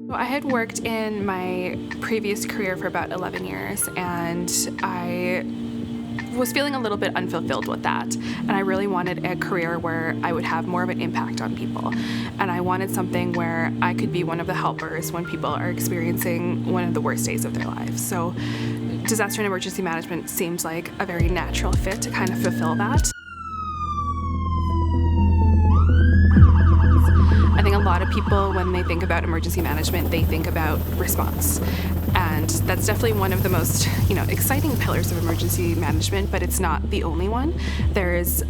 I had worked in my previous career for about 11 years, and I was feeling a little bit unfulfilled with that. And I really wanted a career where I would have more of an impact on people. And I wanted something where I could be one of the helpers when people are experiencing one of the worst days of their lives. So disaster and emergency management seems like a very natural fit to kind of fulfill that. I think a lot of people, when they think about emergency management, they think about response. And that's definitely one of the most, exciting pillars of emergency management, but it's not the only one. There's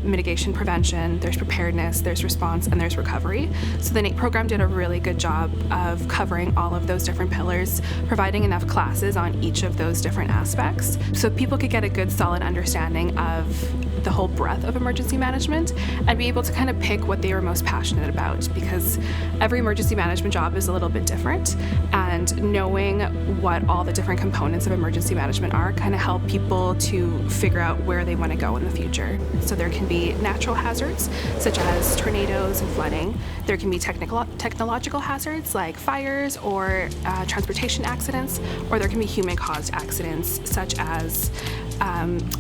mitigation prevention, there's preparedness, there's response, and there's recovery. So the NAIT program did a really good job of covering all of those different pillars, providing enough classes on each of those different aspects so people could get a good solid understanding of the whole breadth of emergency management and be able to kind of pick what they were most passionate about, because every emergency management job is a little bit different, and knowing what all the different components of emergency management are kind of help people to figure out where they want to go in the future. So there can be natural hazards such as tornadoes and flooding. There can be technological hazards like fires or transportation accidents, or there can be human-caused accidents such as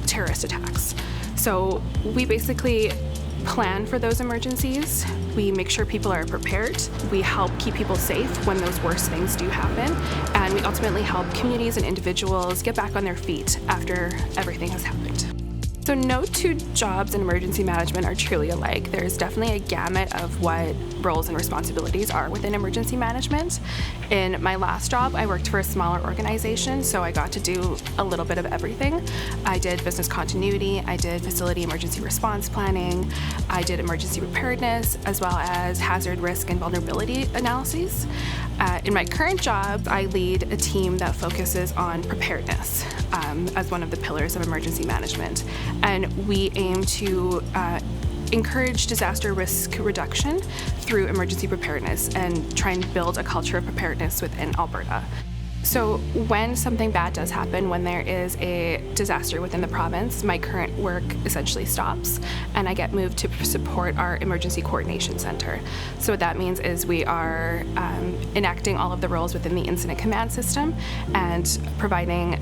terrorist attacks. So we basically plan for those emergencies. We make sure people are prepared. We help keep people safe when those worst things do happen. And we ultimately help communities and individuals get back on their feet after everything has happened. So no two jobs in emergency management are truly alike. There's definitely a gamut of what roles and responsibilities are within emergency management. In my last job, I worked for a smaller organization, so I got to do a little bit of everything. I did business continuity, I did facility emergency response planning, I did emergency preparedness, as well as hazard, risk, and vulnerability analyses. In my current job, I lead a team that focuses on preparedness as one of the pillars of emergency management. And we aim to encourage disaster risk reduction through emergency preparedness and try and build a culture of preparedness within Alberta. So when something bad does happen, when there is a disaster within the province, my current work essentially stops and I get moved to support our emergency coordination center. So what that means is we are enacting all of the roles within the incident command system and providing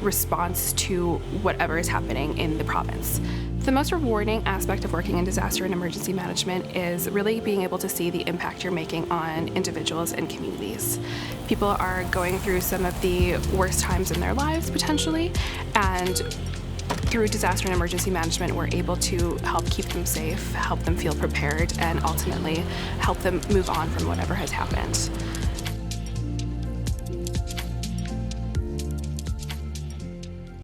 response to whatever is happening in the province. The most rewarding aspect of working in disaster and emergency management is really being able to see the impact you're making on individuals and communities. People are going through some of the worst times in their lives, potentially, and through disaster and emergency management, we're able to help keep them safe, help them feel prepared, and ultimately help them move on from whatever has happened.